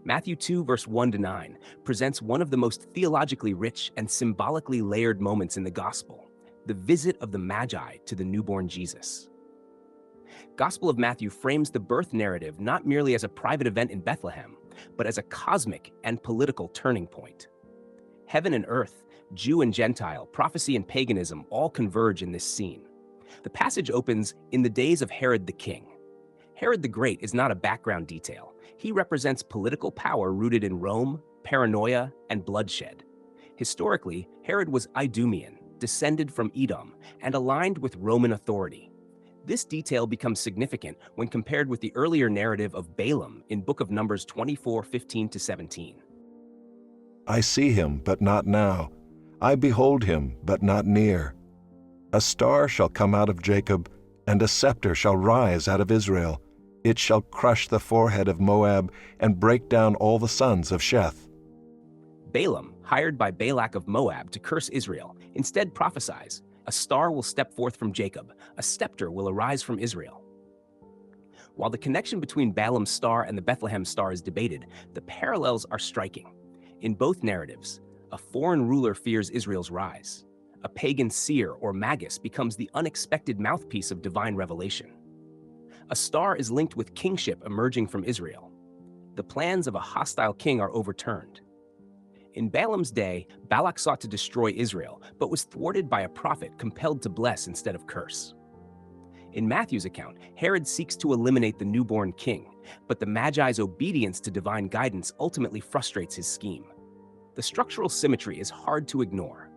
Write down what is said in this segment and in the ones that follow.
Matthew 2, verse 1 to 9, presents one of the most theologically rich and symbolically layered moments in the gospel, the visit of the Magi to the newborn Jesus. Gospel of Matthew frames the birth narrative not merely as a private event in Bethlehem, but as a cosmic and political turning point. Heaven and earth, Jew and Gentile, prophecy and paganism all converge in this scene. The passage opens in the days of Herod the king. Herod the Great is not a background detail. He represents political power rooted in Rome, paranoia, and bloodshed. Historically, Herod was Idumean, descended from Edom, and aligned with Roman authority. This detail becomes significant when compared with the earlier narrative of Balaam in Book of Numbers 24:15-17. I see him, but not now. I behold him, but not near. A star shall come out of Jacob, and a scepter shall rise out of Israel. It shall crush the forehead of Moab and break down all the sons of Sheth. Balaam, hired by Balak of Moab to curse Israel, instead prophesies, a star will step forth from Jacob, a scepter will arise from Israel. While the connection between Balaam's star and the Bethlehem star is debated, the parallels are striking. In both narratives, a foreign ruler fears Israel's rise. A pagan seer or magus becomes the unexpected mouthpiece of divine revelation. A star is linked with kingship emerging from Israel. The plans of a hostile king are overturned. In Balaam's day, Balak sought to destroy Israel, but was thwarted by a prophet compelled to bless instead of curse. In Matthew's account, Herod seeks to eliminate the newborn king, but the Magi's obedience to divine guidance ultimately frustrates his scheme. The structural symmetry is hard to ignore.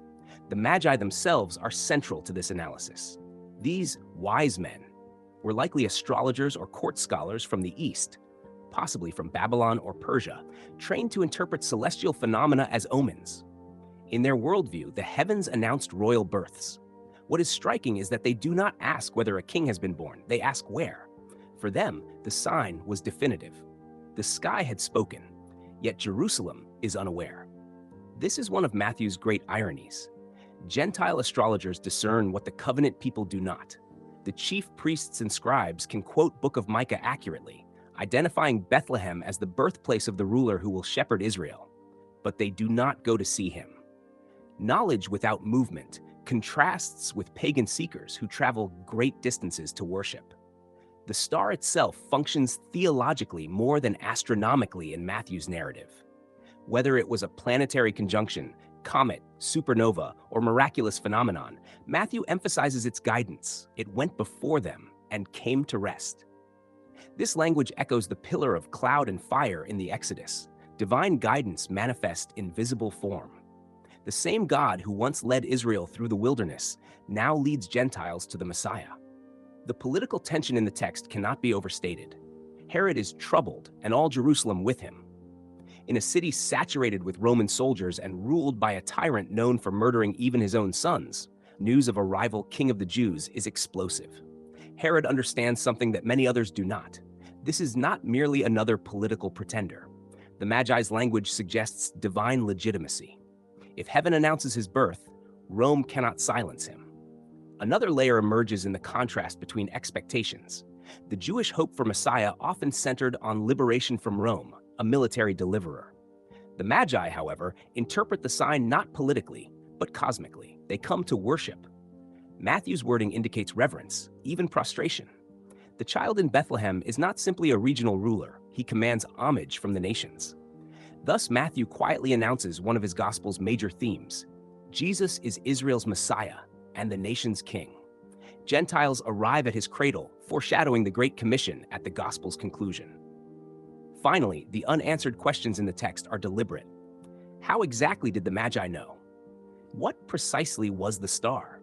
The Magi themselves are central to this analysis. These wise men were likely astrologers or court scholars from the East, possibly from Babylon or Persia, trained to interpret celestial phenomena as omens. In their worldview, the heavens announced royal births. What is striking is that they do not ask whether a king has been born, they ask where. For them, the sign was definitive. The sky had spoken, yet Jerusalem is unaware. This is one of Matthew's great ironies. Gentile astrologers discern what the covenant people do not. The chief priests and scribes can quote Book of Micah accurately, identifying Bethlehem as the birthplace of the ruler who will shepherd Israel. But they do not go to see him. Knowledge without movement contrasts with pagan seekers who travel great distances to worship. The star itself functions theologically more than astronomically in Matthew's narrative. Whether it was a planetary conjunction, comet, supernova, or miraculous phenomenon, Matthew emphasizes its guidance. It went before them and came to rest. This language echoes the pillar of cloud and fire in the Exodus, divine guidance manifest in visible form. The same God who once led Israel through the wilderness now leads Gentiles to the Messiah. The political tension in the text cannot be overstated. Herod is troubled, and all Jerusalem with him. In a city saturated with Roman soldiers and ruled by a tyrant known for murdering even his own sons, news of a rival king of the Jews is explosive. Herod understands something that many others do not. This is not merely another political pretender. The Magi's language suggests divine legitimacy. If heaven announces his birth, Rome cannot silence him. Another layer emerges in the contrast between expectations. The Jewish hope for Messiah often centered on liberation from Rome, a military deliverer. The Magi, however, interpret the sign not politically, but cosmically. They come to worship. Matthew's wording indicates reverence, even prostration. The child in Bethlehem is not simply a regional ruler. He commands homage from the nations. Thus, Matthew quietly announces one of his gospel's major themes. Jesus is Israel's Messiah and the nation's king. Gentiles arrive at his cradle, foreshadowing the Great Commission at the gospel's conclusion. Finally, the unanswered questions in the text are deliberate. How exactly did the Magi know? What precisely was the star?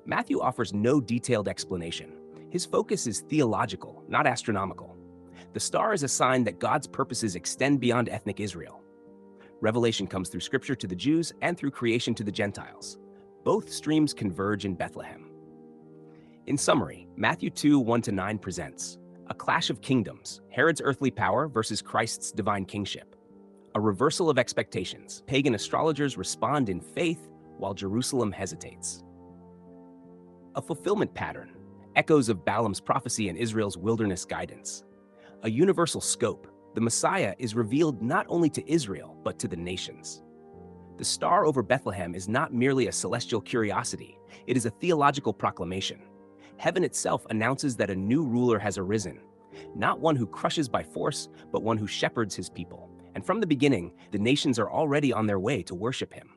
Matthew offers no detailed explanation. His focus is theological, not astronomical. The star is a sign that God's purposes extend beyond ethnic Israel. Revelation comes through Scripture to the Jews and through creation to the Gentiles. Both streams converge in Bethlehem. In summary, Matthew 2:1-9 presents a clash of kingdoms, Herod's earthly power versus Christ's divine kingship. A reversal of expectations. Pagan astrologers respond in faith while Jerusalem hesitates. A fulfillment pattern. Echoes of Balaam's prophecy and Israel's wilderness guidance. A universal scope. The Messiah is revealed not only to Israel, but to the nations. The star over Bethlehem is not merely a celestial curiosity, it is a theological proclamation. Heaven itself announces that a new ruler has arisen, not one who crushes by force, but one who shepherds his people. And from the beginning, the nations are already on their way to worship him.